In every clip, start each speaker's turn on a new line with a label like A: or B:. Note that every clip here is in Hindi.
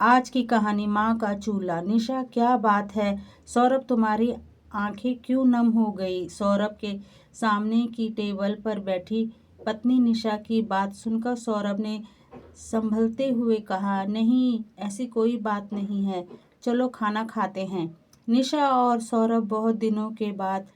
A: आज की कहानी माँ का चूल्हा। निशा, क्या बात है सौरभ, तुम्हारी आंखें क्यों नम हो गई? सौरभ के सामने की टेबल पर बैठी पत्नी निशा की बात सुनकर सौरभ ने संभलते हुए कहा, नहीं ऐसी कोई बात नहीं है, चलो खाना खाते हैं। निशा और सौरभ बहुत दिनों के बाद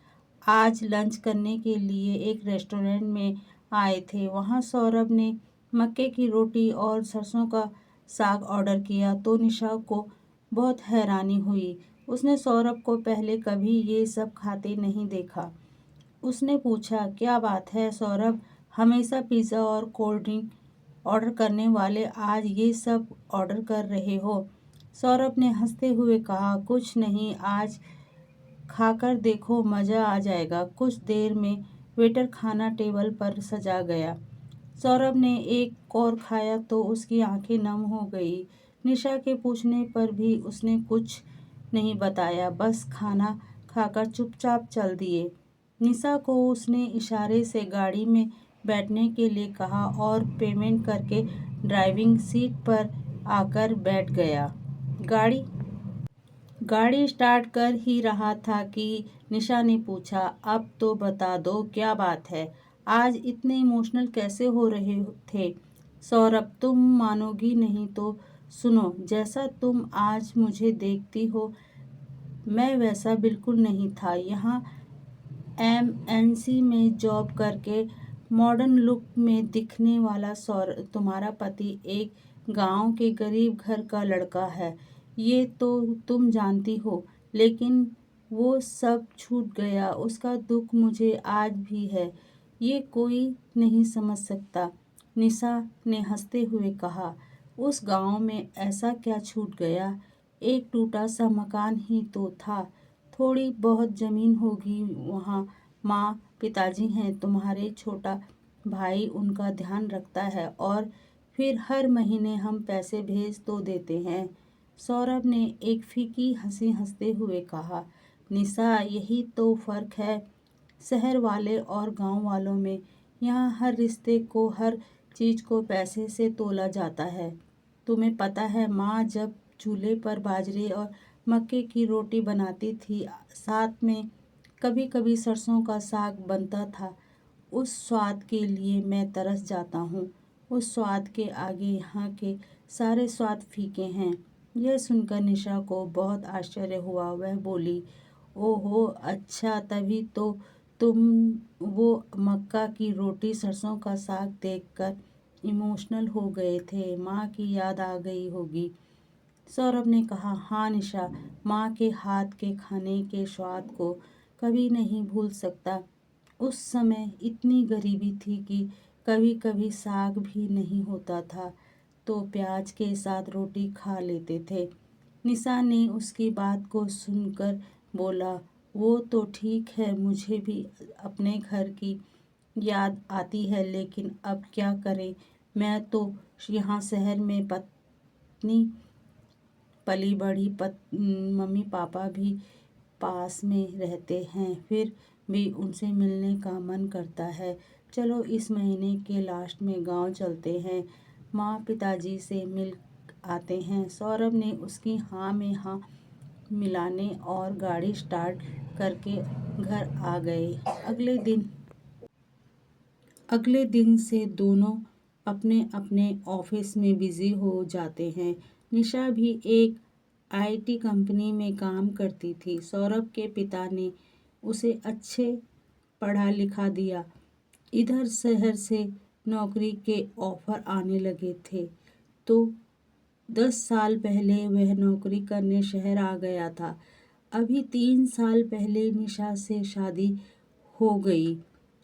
A: आज लंच करने के लिए एक रेस्टोरेंट में आए थे। वहाँ सौरभ ने मक्के की रोटी और सरसों का साग ऑर्डर किया तो निशा को बहुत हैरानी हुई। उसने सौरभ को पहले कभी ये सब खाते नहीं देखा। उसने पूछा, क्या बात है सौरभ, हमेशा पिज़्ज़ा और कोल्ड ड्रिंक ऑर्डर करने वाले आज ये सब ऑर्डर कर रहे हो? सौरभ ने हंसते हुए कहा, कुछ नहीं, आज खाकर देखो, मज़ा आ जाएगा। कुछ देर में वेटर खाना टेबल पर सजा गया। सौरभ ने एक और खाया तो उसकी आंखें नम हो गई। निशा के पूछने पर भी उसने कुछ नहीं बताया, बस खाना खाकर चुपचाप चल दिए। निशा को उसने इशारे से गाड़ी में बैठने के लिए कहा और पेमेंट करके ड्राइविंग सीट पर आकर बैठ गया। गाड़ी स्टार्ट कर ही रहा था कि निशा ने पूछा, अब तो बता दो क्या बात है, आज इतने इमोशनल कैसे हो रहे थे? सौरभ, तुम मानोगी नहीं तो सुनो, जैसा तुम आज मुझे देखती हो मैं वैसा बिल्कुल नहीं था। यहाँ एमएनसी में जॉब करके मॉडर्न लुक में दिखने वाला तुम्हारा पति एक गांव के गरीब घर का लड़का है, ये तो तुम जानती हो। लेकिन वो सब छूट गया, उसका दुख मुझे आज भी है, ये कोई नहीं समझ सकता। निशा ने हंसते हुए कहा, उस गांव में ऐसा क्या छूट गया? एक टूटा सा मकान ही तो था, थोड़ी बहुत जमीन होगी वहाँ। माँ पिताजी हैं तुम्हारे, छोटा भाई उनका ध्यान रखता है और फिर हर महीने हम पैसे भेज तो देते हैं। सौरभ ने एक फीकी हंसी हंसते हुए कहा, निशा यही तो फर्क है शहर वाले और गांव वालों में। यहाँ हर रिश्ते को, हर चीज को पैसे से तोला जाता है। तुम्हें पता है माँ जब चूल्हे पर बाजरे और मक्के की रोटी बनाती थी, साथ में कभी कभी सरसों का साग बनता था, उस स्वाद के लिए मैं तरस जाता हूँ। उस स्वाद के आगे यहाँ के सारे स्वाद फीके हैं। यह सुनकर निशा को बहुत आश्चर्य हुआ। वह बोली, ओहो अच्छा, तभी तो तुम वो मक्का की रोटी सरसों का साग देखकर इमोशनल हो गए थे, माँ की याद आ गई होगी। सौरभ ने कहा, हाँ निशा, माँ के हाथ के खाने के स्वाद को कभी नहीं भूल सकता। उस समय इतनी गरीबी थी कि कभी कभी साग भी नहीं होता था तो प्याज के साथ रोटी खा लेते थे। निशा ने उसकी बात को सुनकर बोला, वो तो ठीक है, मुझे भी अपने घर की याद आती है, लेकिन अब क्या करें, मैं तो यहाँ शहर में पत्नी पली बड़ी मम्मी पापा भी पास में रहते हैं, फिर भी उनसे मिलने का मन करता है। चलो इस महीने के लास्ट में गांव चलते हैं, माँ पिताजी से मिल आते हैं। सौरभ ने उसकी हाँ में हाँ मिलाने और गाड़ी स्टार्ट करके घर आ गए। अगले दिन से दोनों अपने अपने ऑफिस में बिजी हो जाते हैं। निशा भी एक आईटी कंपनी में काम करती थी। सौरभ के पिता ने उसे अच्छे पढ़ा लिखा दिया। इधर शहर से नौकरी के ऑफर आने लगे थे तो 10 साल पहले वह नौकरी करने शहर आ गया था। अभी 3 साल पहले निशा से शादी हो गई।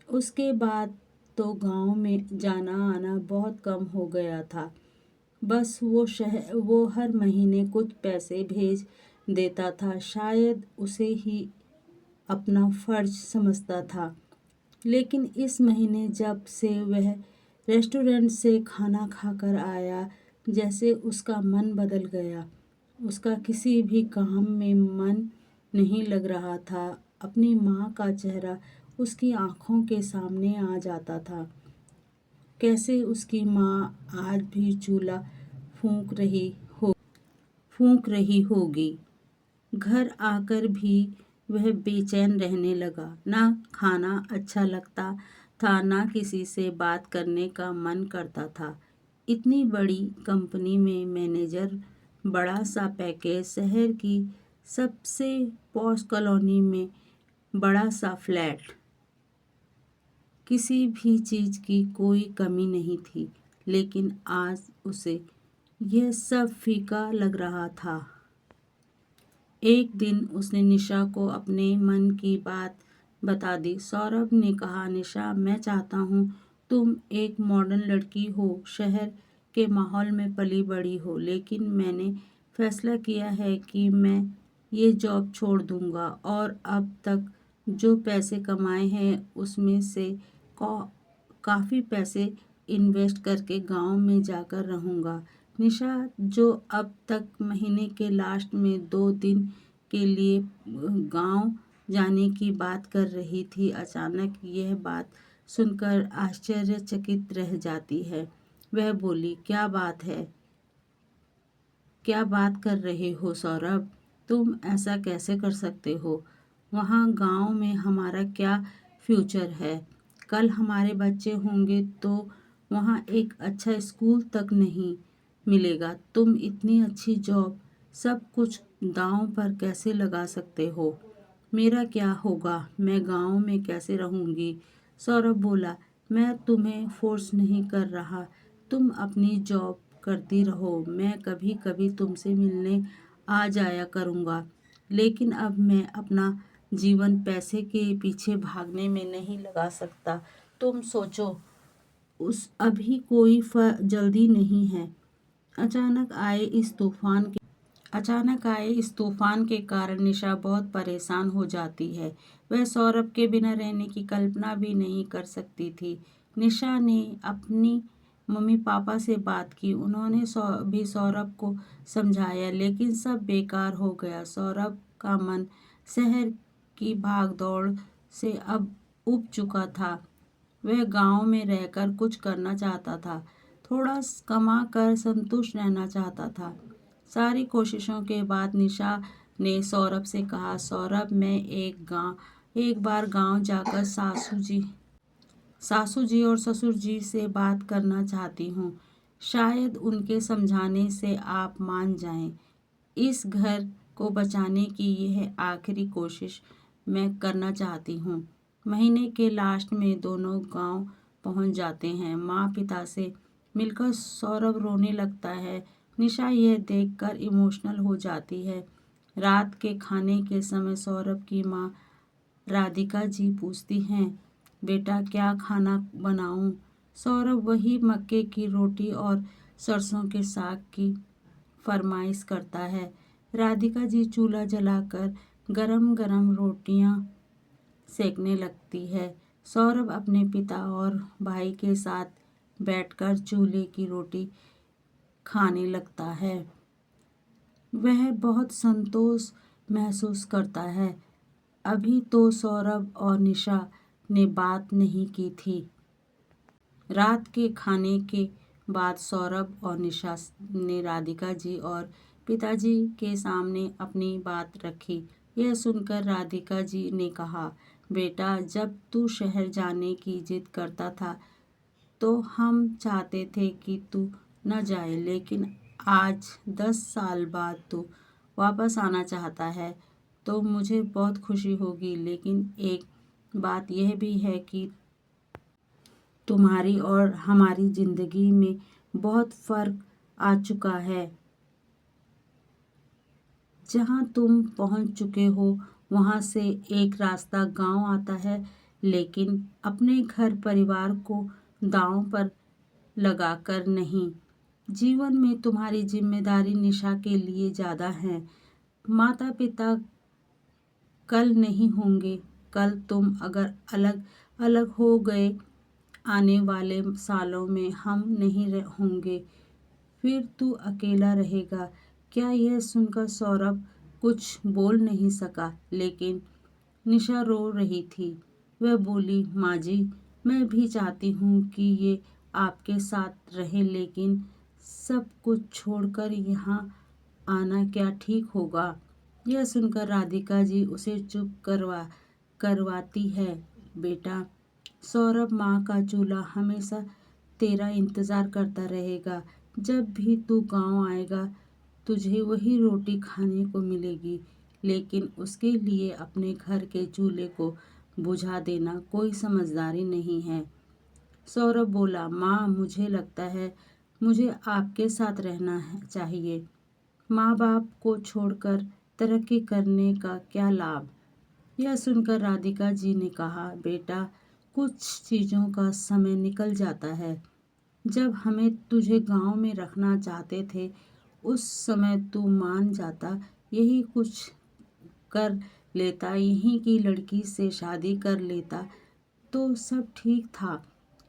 A: उसके बाद तो गांव में जाना आना बहुत कम हो गया था। बस वो हर महीने कुछ पैसे भेज देता था, शायद उसे ही अपना फर्ज समझता था। लेकिन इस महीने जब से वह रेस्टोरेंट से खाना खाकर आया, जैसे उसका मन बदल गया। उसका किसी भी काम में मन नहीं लग रहा था। अपनी माँ का चेहरा उसकी आंखों के सामने आ जाता था। कैसे उसकी माँ आज भी चूल्हा फूंक रही हो। फूंक रही होगी। घर आकर भी वह बेचैन रहने लगा। ना खाना अच्छा लगता था, ना किसी से बात करने का मन करता था। इतनी बड़ी कंपनी में मैनेजर, बड़ा सा पैकेज, शहर की सबसे पॉश कॉलोनी में बड़ा सा फ्लैट, किसी भी चीज की कोई कमी नहीं थी। लेकिन आज उसे यह सब फीका लग रहा था। एक दिन उसने निशा को अपने मन की बात बता दी। सौरभ ने कहा, निशा, मैं चाहता हूँ तुम एक मॉडर्न लड़की हो, शहर के माहौल में पली बड़ी हो, लेकिन मैंने फैसला किया है कि मैं ये जॉब छोड़ दूंगा और अब तक जो पैसे कमाए हैं उसमें से काफ़ी पैसे इन्वेस्ट करके गांव में जाकर रहूंगा। निशा, जो अब तक महीने के लास्ट में 2 दिन के लिए गांव जाने की बात कर रही थी, अचानक यह बात सुनकर आश्चर्यचकित रह जाती है। वह बोली, क्या बात है? क्या बात कर रहे हो सौरभ? तुम ऐसा कैसे कर सकते हो? वहाँ गांव में हमारा क्या फ्यूचर है? कल हमारे बच्चे होंगे तो वहाँ एक अच्छा स्कूल तक नहीं मिलेगा। तुम इतनी अच्छी जॉब, सब कुछ दांव पर कैसे लगा सकते हो? मेरा क्या होगा? मैं गांव में कैसे रहूंगी? सौरभ बोला, मैं तुम्हें फोर्स नहीं कर रहा, तुम अपनी जॉब करती रहो, मैं कभी कभी तुमसे मिलने आ जाया करूँगा, लेकिन अब मैं अपना जीवन पैसे के पीछे भागने में नहीं लगा सकता। तुम सोचो, उस अभी कोई जल्दी नहीं है। अचानक आए इस तूफान के कारण निशा बहुत परेशान हो जाती है। वह सौरभ के बिना रहने की कल्पना भी नहीं कर सकती थी। निशा ने अपनी मम्मी पापा से बात की। उन्होंने भी सौरभ को समझाया, लेकिन सब बेकार हो गया। सौरभ का मन शहर की भागदौड़ से अब उब चुका था। वह गांव में रहकर कुछ करना चाहता था, थोड़ा कमा कर संतुष्ट रहना चाहता था। सारी कोशिशों के बाद निशा ने सौरभ से कहा, सौरभ, मैं एक बार गांव जाकर सासू जी और ससुर जी से बात करना चाहती हूँ। शायद उनके समझाने से आप मान जाएं। इस घर को बचाने की यह आखिरी कोशिश मैं करना चाहती हूँ। महीने के लास्ट में दोनों गांव पहुँच जाते हैं। माँ पिता से मिलकर सौरभ रोने लगता है। निशा यह देखकर इमोशनल हो जाती है। रात के खाने के समय सौरभ की माँ राधिका जी पूछती हैं, बेटा, क्या खाना बनाऊं? सौरभ वही मक्के की रोटी और सरसों के साग की फरमाइश करता है। राधिका जी चूल्हा जलाकर गरम गरम रोटियां सेकने लगती है। सौरभ अपने पिता और भाई के साथ बैठकर चूल्हे की रोटी खाने लगता है। वह बहुत संतोष महसूस करता है। अभी तो सौरभ और निशा ने बात नहीं की थी। रात के खाने के बाद सौरभ और निशा ने राधिका जी और पिताजी के सामने अपनी बात रखी। यह सुनकर राधिका जी ने कहा, बेटा, जब तू शहर जाने की जिद करता था तो हम चाहते थे कि तू न जाए, लेकिन आज 10 साल बाद तू वापस आना चाहता है तो मुझे बहुत खुशी होगी। लेकिन एक बात यह भी है कि तुम्हारी और हमारी जिंदगी में बहुत फर्क आ चुका है। जहाँ तुम पहुँच चुके हो वहाँ से एक रास्ता गांव आता है, लेकिन अपने घर परिवार को दांव पर लगाकर नहीं। जीवन में तुम्हारी जिम्मेदारी निशा के लिए ज़्यादा है। माता पिता कल नहीं होंगे। कल तुम अगर अलग अलग हो गए, आने वाले सालों में हम नहीं होंगे, फिर तू अकेला रहेगा। क्या यह सुनकर सौरभ कुछ बोल नहीं सका, लेकिन निशा रो रही थी। वह बोली, माँ जी, मैं भी चाहती हूँ कि ये आपके साथ रहे, लेकिन सब कुछ छोड़कर यहाँ आना क्या ठीक होगा। यह सुनकर राधिका जी उसे चुप करवाती है। बेटा, सौरभ माँ का चूल्हा हमेशा तेरा इंतज़ार करता रहेगा। जब भी तू गांव आएगा तुझे वही रोटी खाने को मिलेगी, लेकिन उसके लिए अपने घर के चूल्हे को बुझा देना कोई समझदारी नहीं है। सौरभ बोला, माँ मुझे लगता है मुझे आपके साथ रहना चाहिए। माँ बाप को छोड़कर तरक्की करने का क्या लाभ। यह सुनकर राधिका जी ने कहा, बेटा कुछ चीज़ों का समय निकल जाता है। जब हमें तुझे गांव में रखना चाहते थे उस समय तू मान जाता, यही कुछ कर लेता, यहीं की लड़की से शादी कर लेता तो सब ठीक था।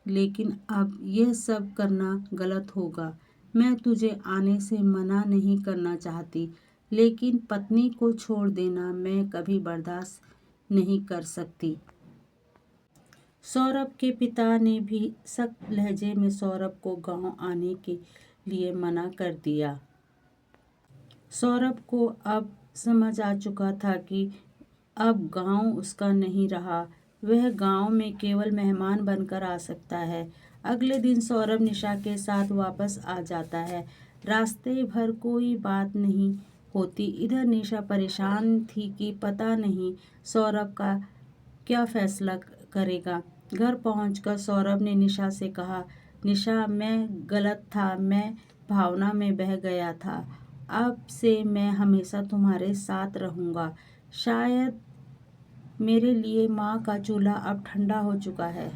A: लेकिन अब यह सब करना गलत होगा। मैं तुझे आने से मना नहीं करना चाहती, लेकिन पत्नी को छोड़ देना मैं कभी बर्दाश्त नहीं कर सकती। सौरभ के पिता ने भी सख्त लहजे में सौरभ को गांव आने के लिए मना कर दिया। सौरभ को अब समझ आ चुका था कि अब गांव उसका नहीं रहा, वह गांव में केवल मेहमान बनकर आ सकता है। अगले दिन सौरभ निशा के साथ वापस आ जाता है। रास्ते भर कोई बात नहीं होती। इधर निशा परेशान थी कि पता नहीं सौरभ का क्या फैसला करेगा। घर पहुंचकर सौरभ ने निशा से कहा, निशा मैं गलत था, मैं भावना में बह गया था। अब से मैं हमेशा तुम्हारे साथ रहूँगा। शायद मेरे लिए माँ का चूल्हा अब ठंडा हो चुका है।